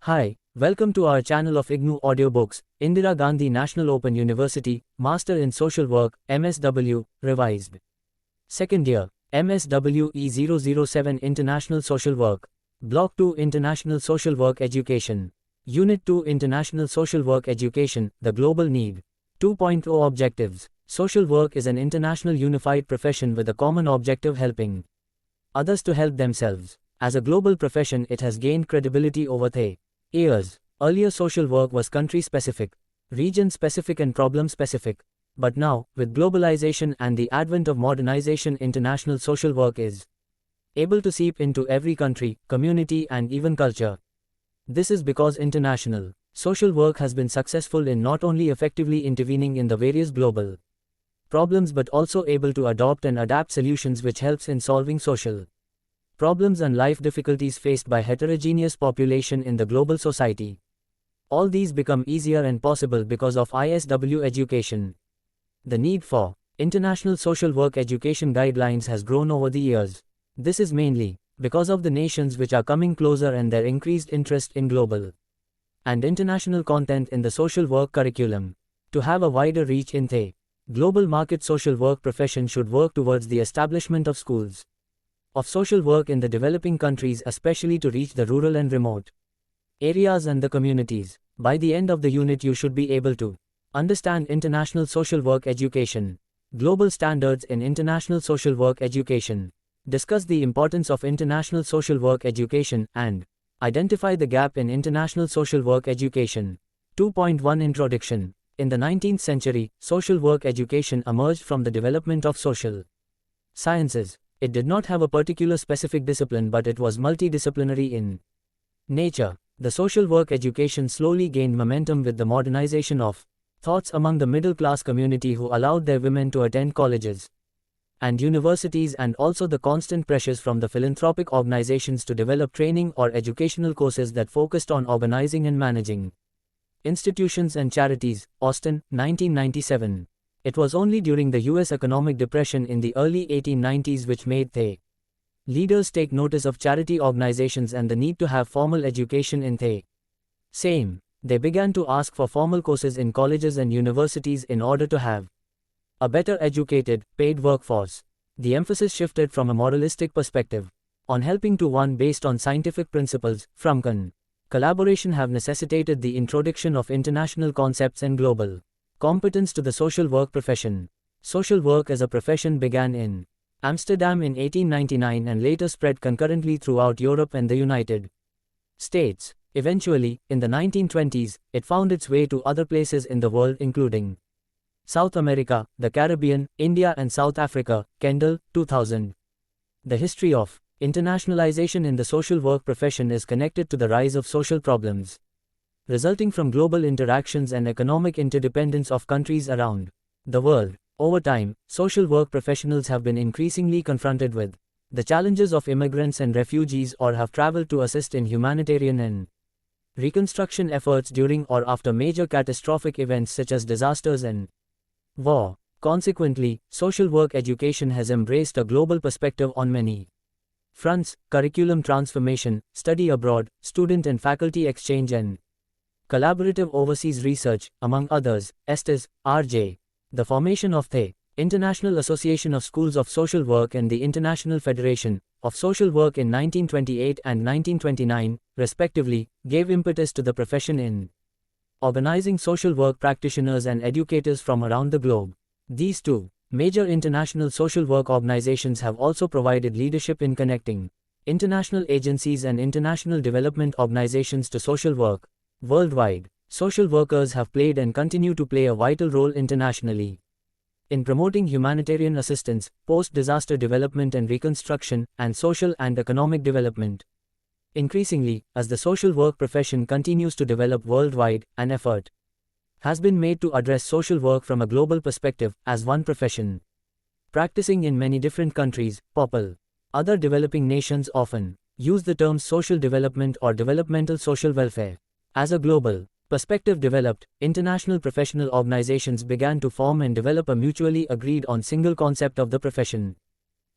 Hi, welcome to our channel of IGNOU Audiobooks, Indira Gandhi National Open University, Master in Social Work, MSW, Revised. Second year, MSWE 007 International Social Work. Block 2 International Social Work Education. Unit 2 International Social Work Education, The Global Need. 2.0 Objectives. Social work is an international unified profession with a common objective: helping others to help themselves. As a global profession, it has gained credibility over the years. Earlier, social work was country-specific, region-specific and problem-specific. But now, with globalization and the advent of modernization, international social work is able to seep into every country, community and even culture. This is because international social work has been successful in not only effectively intervening in the various global problems but also able to adopt and adapt solutions which helps in solving social problems and life difficulties faced by heterogeneous population in the global society. All these become easier and possible because of ISW education. The need for international social work education guidelines has grown over the years. This is mainly because of the nations which are coming closer and their increased interest in global and international content in the social work curriculum. To have a wider reach in the global market, social work profession should work towards the establishment of schools of social work in the developing countries, especially to reach the rural and remote areas and the communities. By the end of the unit, you should be able to understand international social work education, global standards in international social work education, discuss the importance of international social work education, and identify the gap in international social work education. 2.1 Introduction. In the 19th century, social work education emerged from the development of social sciences. It did not have a particular specific discipline, but it was multidisciplinary in nature. The social work education slowly gained momentum with the modernization of thoughts among the middle-class community, who allowed their women to attend colleges and universities, and also the constant pressures from the philanthropic organizations to develop training or educational courses that focused on organizing and managing institutions and charities. Austin, 1997. It was only during the US economic depression in the early 1890s which made the leaders take notice of charity organizations and the need to have formal education in the same. They began to ask for formal courses in colleges and universities in order to have a better educated, paid workforce. The emphasis shifted from a moralistic perspective on helping to one based on scientific principles from collaboration have necessitated the introduction of international concepts and global competence to the social work profession. Social work as a profession began in Amsterdam in 1899 and later spread concurrently throughout Europe and the United States. Eventually, in the 1920s, it found its way to other places in the world, including South America, the Caribbean, India and South Africa. Kendall, 2000. The history of internationalization in the social work profession is connected to the rise of social problems resulting from global interactions and economic interdependence of countries around the world. Over time, social work professionals have been increasingly confronted with the challenges of immigrants and refugees, or have traveled to assist in humanitarian and reconstruction efforts during or after major catastrophic events such as disasters and war. Consequently, social work education has embraced a global perspective on many fronts: curriculum transformation, study abroad, student and faculty exchange and collaborative overseas research, among others. Estes, R.J. The formation of the International Association of Schools of Social Work and the International Federation of Social Work in 1928 and 1929, respectively, gave impetus to the profession in organizing social work practitioners and educators from around the globe. These two major international social work organizations have also provided leadership in connecting international agencies and international development organizations to social work. Worldwide, social workers have played and continue to play a vital role internationally in promoting humanitarian assistance, post-disaster development and reconstruction, and social and economic development. Increasingly, as the social work profession continues to develop worldwide, an effort has been made to address social work from a global perspective, as one profession practicing in many different countries. Popl. Other developing nations often use the terms social development or developmental social welfare. As a global perspective developed, international professional organizations began to form and develop a mutually agreed on single concept of the profession.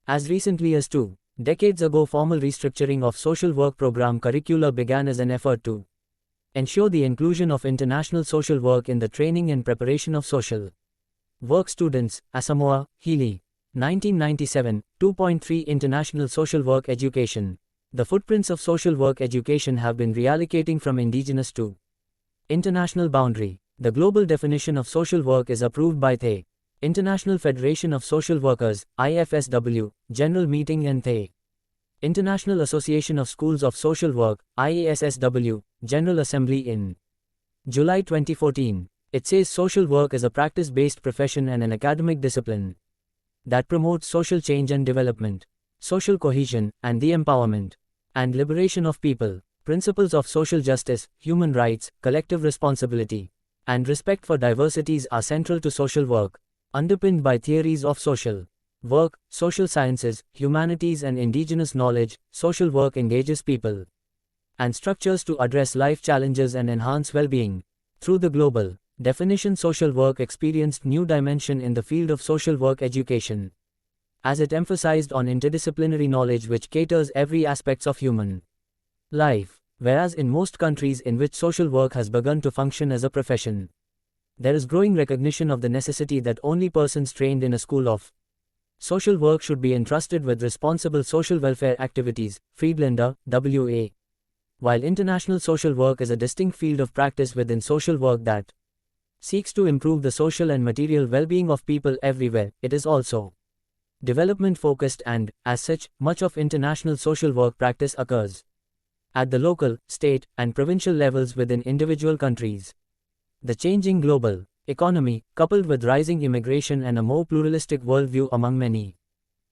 As recently as 2 decades ago, formal restructuring of social work program curricula began as an effort to Ensure the inclusion of international social work in the training and preparation of social work students. Asamoah, Healy. 1997, 2.3 International Social Work Education. The footprints of social work education have been reallocating from indigenous to international boundary. The global definition of social work is approved by the International Federation of Social Workers, IFSW, General Meeting, and the International Association of Schools of Social Work, IASSW, General Assembly in July 2014. It says social work is a practice-based profession and an academic discipline that promotes social change and development, social cohesion, and the empowerment and liberation of people. Principles of social justice, human rights, collective responsibility, and respect for diversities are central to social work, underpinned by theories of social work, social sciences, humanities, and indigenous knowledge. Social work engages people and structures to address life challenges and enhance well-being. Through the global definition, social work experienced new dimension in the field of social work education, as it emphasized on interdisciplinary knowledge which caters every aspects of human life. Whereas in most countries in which social work has begun to function as a profession, there is growing recognition of the necessity that only persons trained in a school of social work should be entrusted with responsible social welfare activities. Friedlander, W.A. While international social work is a distinct field of practice within social work that seeks to improve the social and material well-being of people everywhere, it is also development-focused and, as such, much of international social work practice occurs at the local, state, and provincial levels within individual countries. The changing global economy, coupled with rising immigration and a more pluralistic worldview among many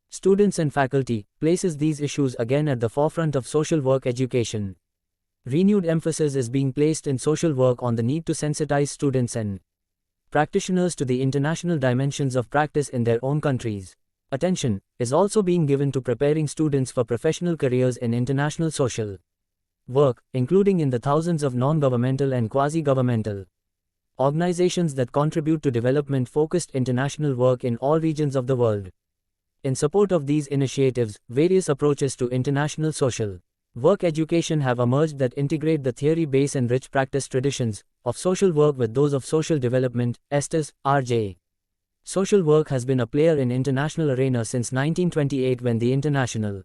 students and faculty, places these issues again at the forefront of social work education. Renewed emphasis is being placed in social work on the need to sensitize students and practitioners to the international dimensions of practice in their own countries. Attention is also being given to preparing students for professional careers in international social work, including in the thousands of non-governmental and quasi-governmental organizations that contribute to development-focused international work in all regions of the world. In support of these initiatives, various approaches to international social work education have emerged that integrate the theory base and rich practice traditions of social work with those of social development. Estes, R.J. Social work has been a player in international arena since 1928 when the International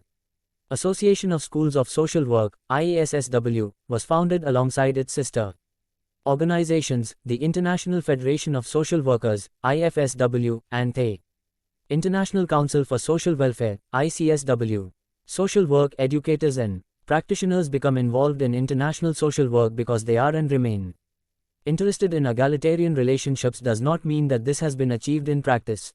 Association of Schools of Social Work, IASSW, was founded alongside its sister organizations, the International Federation of Social Workers, IFSW, and the International Council for Social Welfare, ICSW. Social work educators and practitioners become involved in international social work because they are and remain interested in egalitarian relationships does not mean that this has been achieved in practice,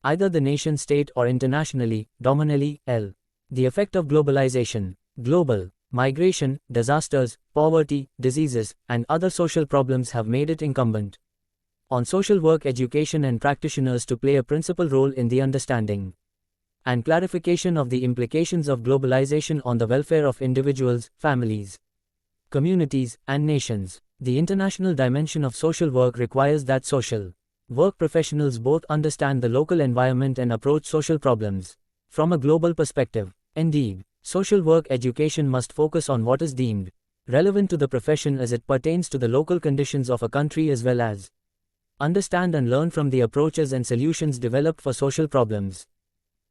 either the nation state or internationally. Dominelli, L. The effect of globalization, global migration, disasters, poverty, diseases, and other social problems have made it incumbent on social work education and practitioners to play a principal role in the understanding and clarification of the implications of globalization on the welfare of individuals, families, communities, and nations. The international dimension of social work requires that social work professionals both understand the local environment and approach social problems from a global perspective. Indeed, social work education must focus on what is deemed relevant to the profession as it pertains to the local conditions of a country, as well as understand and learn from the approaches and solutions developed for social problems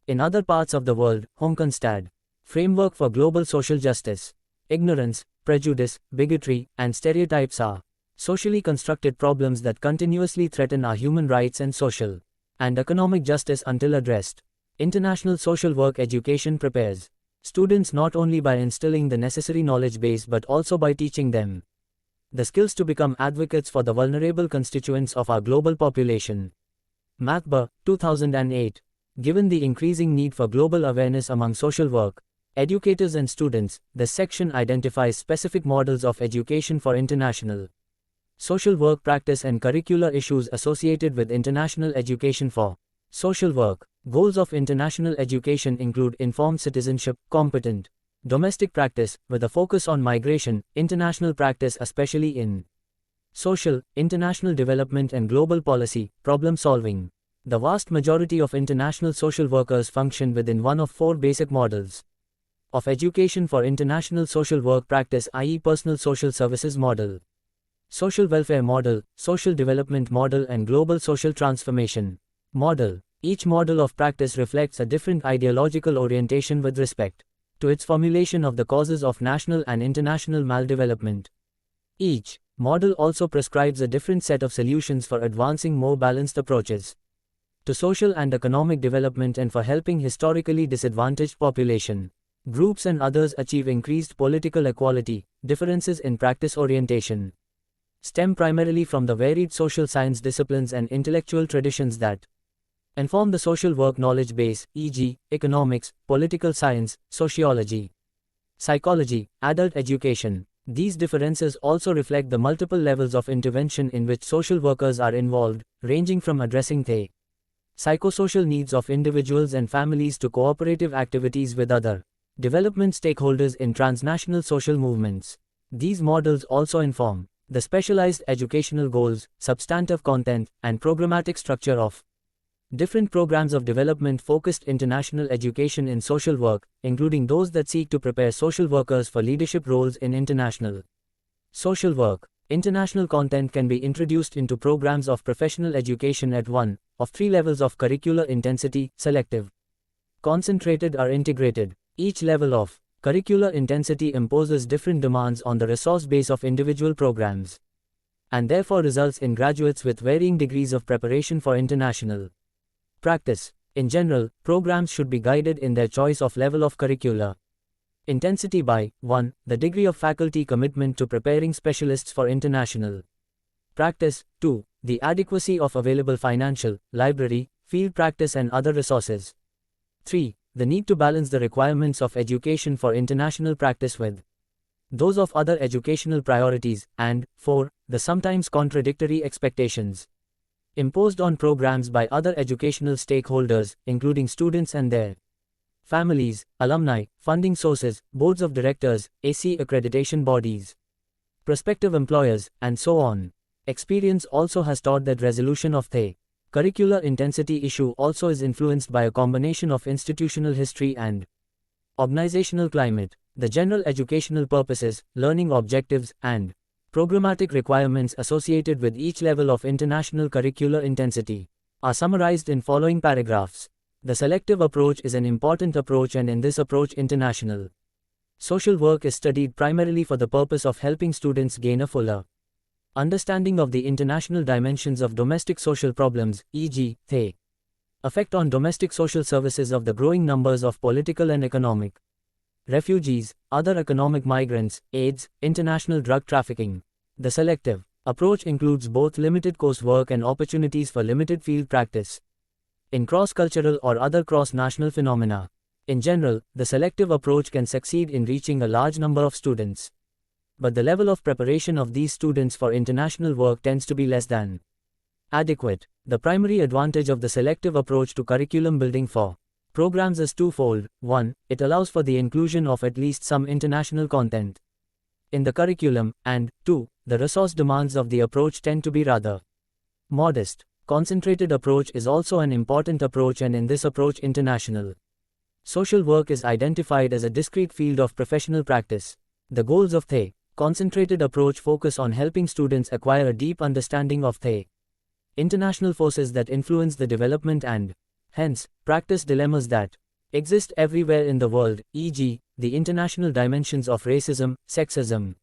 in other parts of the world. Hohnkensstad, Framework for Global Social Justice. Ignorance, prejudice, bigotry, and stereotypes are socially constructed problems that continuously threaten our human rights and social and economic justice until addressed. International social work education prepares students not only by instilling the necessary knowledge base but also by teaching them the skills to become advocates for the vulnerable constituents of our global population. Mathba, 2008. Given the increasing need for global awareness among social work educators and students, this section identifies specific models of education for international social work practice and curricular issues associated with international education for social work. Goals of international education include informed citizenship, competent domestic practice, with a focus on migration, international practice especially in social, international development and global policy, problem solving. The vast majority of international social workers function within one of four basic models. of education for international social work practice, i.e. personal social services model, social welfare model, social development model, and global social transformation model. Each model of practice reflects a different ideological orientation with respect to its formulation of the causes of national and international maldevelopment. Each model also prescribes a different set of solutions for advancing more balanced approaches to social and economic development and for helping historically disadvantaged population groups and others achieve increased political equality. Differences in practice orientation stem primarily from the varied social science disciplines and intellectual traditions that inform the social work knowledge base, e.g., economics, political science, sociology, psychology, adult education. These differences also reflect the multiple levels of intervention in which social workers are involved, ranging from addressing the psychosocial needs of individuals and families to cooperative activities with other development stakeholders in transnational social movements. These models also inform the specialized educational goals, substantive content, and programmatic structure of different programs of development-focused international education in social work, including those that seek to prepare social workers for leadership roles in international social work. International content can be introduced into programs of professional education at one of three levels of curricular intensity: selective, concentrated, or integrated. Each level of curricular intensity imposes different demands on the resource base of individual programs, and therefore results in graduates with varying degrees of preparation for international practice. In general, programs should be guided in their choice of level of curricular intensity by 1. The degree of faculty commitment to preparing specialists for international practice, 2. The adequacy of available financial, library, field practice, and other resources, 3. The need to balance the requirements of education for international practice with those of other educational priorities, and 4. The sometimes contradictory expectations imposed on programs by other educational stakeholders, including students and their families, alumni, funding sources, boards of directors, AC accreditation bodies, prospective employers, and so on. Experience also has taught that resolution of the curricular intensity issue also is influenced by a combination of institutional history and organizational climate. The general educational purposes, learning objectives, and programmatic requirements associated with each level of international curricular intensity are summarized in following paragraphs. The selective approach is an important approach, and in this approach international social work is studied primarily for the purpose of helping students gain a fuller understanding of the international dimensions of domestic social problems, e.g., the effect on domestic social services of the growing numbers of political and economic refugees, other economic migrants, AIDS, international drug trafficking. The selective approach includes both limited coursework and opportunities for limited field practice in cross-cultural or other cross-national phenomena. In general, the selective approach can succeed in reaching a large number of students, but the level of preparation of these students for international work tends to be less than adequate. The primary advantage of the selective approach to curriculum building for programs is twofold. 1. It allows for the inclusion of at least some international content in the curriculum, and 2. The resource demands of the approach tend to be rather modest. Concentrated approach is also an important approach, and in this approach international social work is identified as a discrete field of professional practice. The goals of the concentrated approach focus on helping students acquire a deep understanding of the international forces that influence the development and, hence, practice dilemmas that exist everywhere in the world, e.g., the international dimensions of racism, sexism,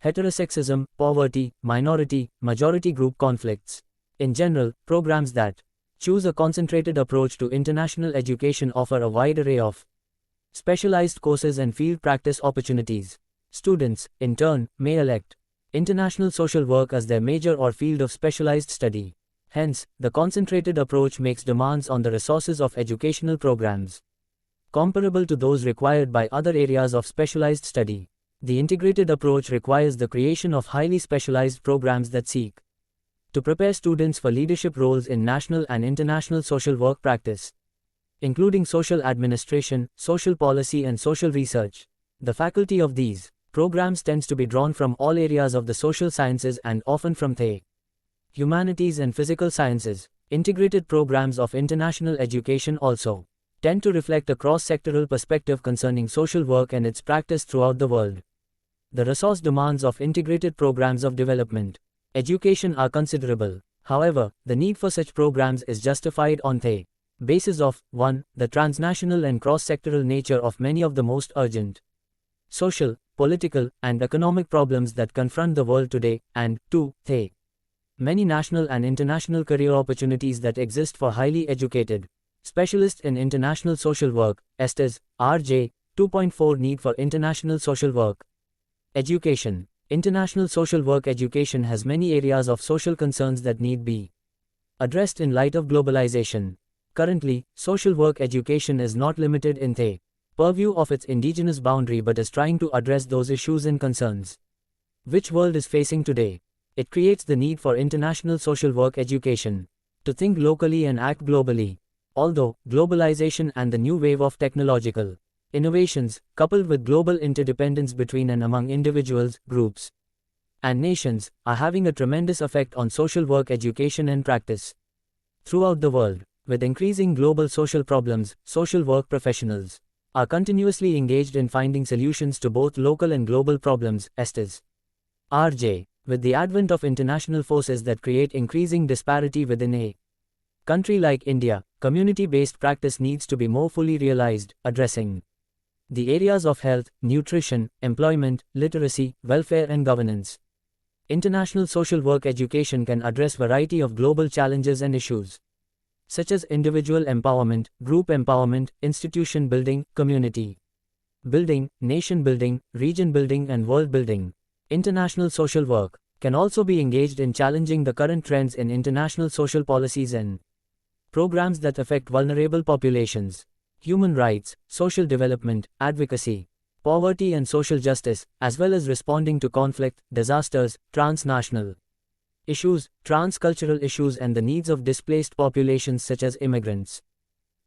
heterosexism, poverty, minority, majority group conflicts. In general, programs that choose a concentrated approach to international education offer a wide array of specialized courses and field practice opportunities. Students, in turn, may elect international social work as their major or field of specialized study. Hence, the concentrated approach makes demands on the resources of educational programs comparable to those required by other areas of specialized study. The integrated approach requires the creation of highly specialized programs that seek to prepare students for leadership roles in national and international social work practice, including social administration, social policy, and social research. The faculty of these programs tends to be drawn from all areas of the social sciences and often from the humanities and physical sciences. Integrated programs of international education also tend to reflect a cross-sectoral perspective concerning social work and its practice throughout the world. The resource demands of integrated programs of development education are considerable. However, the need for such programs is justified on the basis of 1. The transnational and cross-sectoral nature of many of the most urgent social, political, and economic problems that confront the world today, and 2. The many national and international career opportunities that exist for highly educated specialists in international social work, Estes, R.J. 2.4 Need for international social work education. International social work education has many areas of social concerns that need be addressed in light of globalization. Currently, social work education is not limited in the purview of its indigenous boundary but is trying to address those issues and concerns which world is facing today. It creates the need for international social work education to think locally and act globally. Although globalization and the new wave of technological innovations, coupled with global interdependence between and among individuals, groups, and nations, are having a tremendous effect on social work education and practice throughout the world. With increasing global social problems, social work professionals are continuously engaged in finding solutions to both local and global problems, Estes, R.J. With the advent of international forces that create increasing disparity within a country like India, community-based practice needs to be more fully realized, addressing the areas of health, nutrition, employment, literacy, welfare and governance. International social work education can address variety of global challenges and issues, such as individual empowerment, group empowerment, institution building, community building, nation building, region building and world building. International social work can also be engaged in challenging the current trends in international social policies and programs that affect vulnerable populations, human rights, social development, advocacy, poverty and social justice, as well as responding to conflict, disasters, transnational issues, transcultural issues and the needs of displaced populations such as immigrants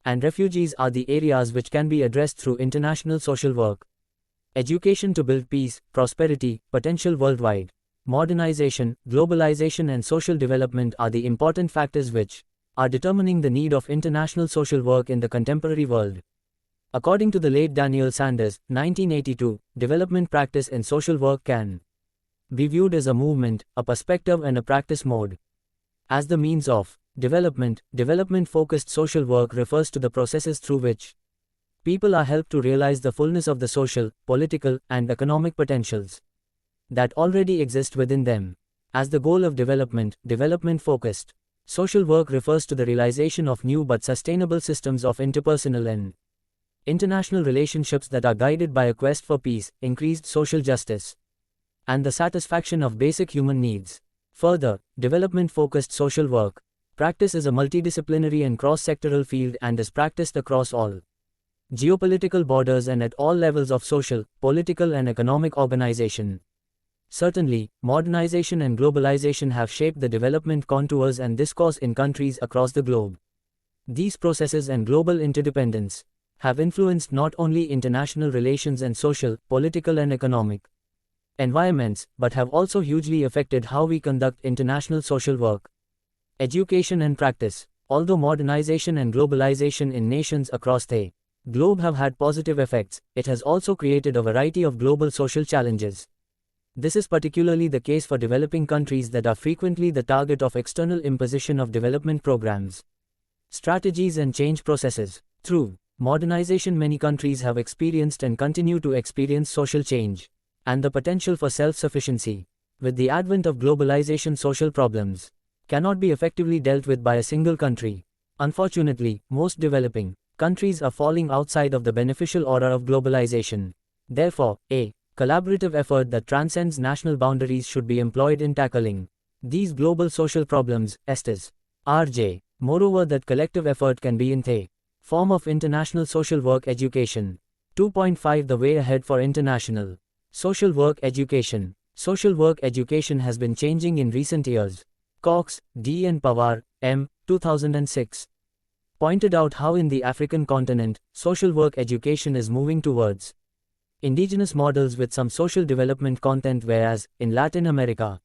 and refugees are the areas which can be addressed through international social work education to build peace, prosperity, potential worldwide. Modernization, globalization and social development are the important factors which are determining the need of international social work in the contemporary world. According to the late Daniel Sanders, 1982, development practice in social work can be viewed as a movement, a perspective and a practice mode. As the means of development, development-focused social work refers to the processes through which people are helped to realize the fullness of the social, political, and economic potentials that already exist within them. As the goal of development, development-focused social work refers to the realization of new but sustainable systems of interpersonal and international relationships that are guided by a quest for peace, increased social justice, and the satisfaction of basic human needs. Further, development-focused social work practice is a multidisciplinary and cross-sectoral field and is practiced across all geopolitical borders and at all levels of social, political and economic organization. Certainly, modernization and globalization have shaped the development contours and discourse in countries across the globe. These processes and global interdependence have influenced not only international relations and social, political and economic environments, but have also hugely affected how we conduct international social work, education and practice. Although modernization and globalization in nations across the globe have had positive effects, it has also created a variety of global social challenges. This is particularly the case for developing countries that are frequently the target of external imposition of development programs, strategies and change processes. Through modernization, many countries have experienced and continue to experience social change and the potential for self-sufficiency. With the advent of globalization, social problems cannot be effectively dealt with by a single country. Unfortunately, most developing countries are falling outside of the beneficial order of globalization. Therefore, a collaborative effort that transcends national boundaries should be employed in tackling these global social problems, Estes, R.J. Moreover, that collective effort can be in the form of international social work education. 2.5 The way ahead for international social work education. Social work education has been changing in recent years. Cox, D. and Pawar, M. 2006. Pointed out how in the African continent, social work education is moving towards indigenous models with some social development content, whereas, in Latin America,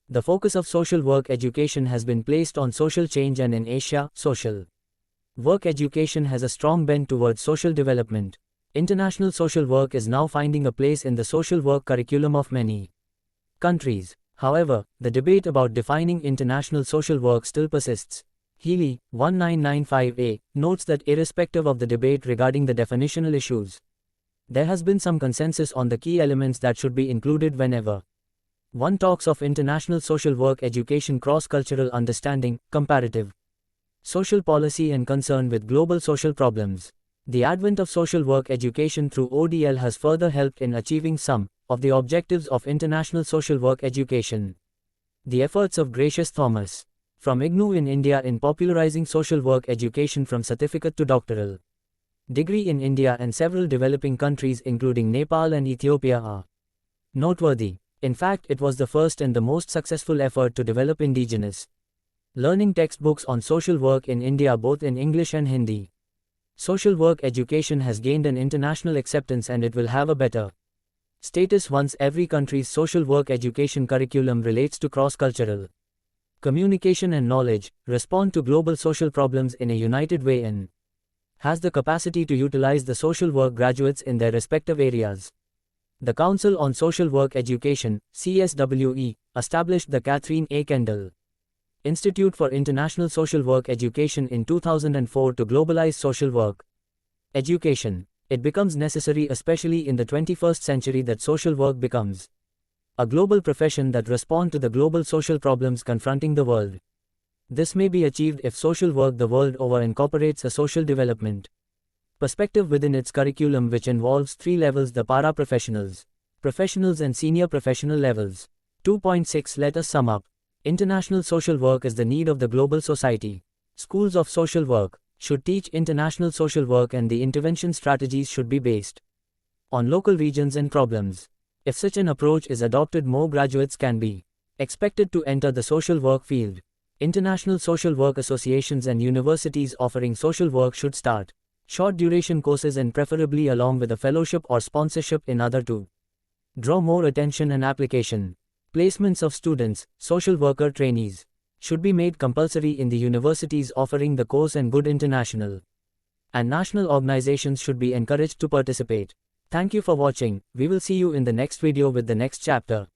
the focus of social work education has been placed on social change, and in Asia, social Work education has a strong bent towards social development. International social work is now finding a place in the social work curriculum of many countries. However, the debate about defining international social work still persists. Healy, 1995a, notes that irrespective of the debate regarding the definitional issues, there has been some consensus on the key elements that should be included whenever one talks of international social work education: cross-cultural understanding, comparative social policy, and concern with global social problems. The advent of social work education through ODL has further helped in achieving some of the objectives of international social work education. The efforts of Gracious Thomas from IGNOU in India in popularizing social work education from certificate to doctoral degree in India and several developing countries including Nepal and Ethiopia are noteworthy. In fact, it was the first and the most successful effort to develop indigenous learning textbooks on social work in India, both in English and Hindi. Social work education has gained an international acceptance, and it will have a better status once every country's social work education curriculum relates to cross-cultural communication and knowledge, respond to global social problems in a united way, and has the capacity to utilize the social work graduates in their respective areas. The Council on Social Work Education, CSWE, established the Catherine A. Kendall Institute for International Social Work Education in 2004 to globalize social work education. It becomes necessary, especially in the 21st century, that social work becomes a global profession that responds to the global social problems confronting the world. This may be achieved if social work the world over incorporates a social development perspective within its curriculum, which involves three levels: the paraprofessionals, professionals, and senior professional levels. 2.6 Let us sum up. International social work is the need of the global society. Schools of social work should teach international social work, and the intervention strategies should be based on local regions and problems. If such an approach is adopted, more graduates can be expected to enter the social work field. International social work associations and universities offering social work should start short-duration courses, and preferably along with a fellowship or sponsorship in order to draw more attention and application. Placements of students, social worker trainees, should be made compulsory in the universities offering the course, and good international and national organizations should be encouraged to participate. Thank you for watching. We will see you in the next video with the next chapter.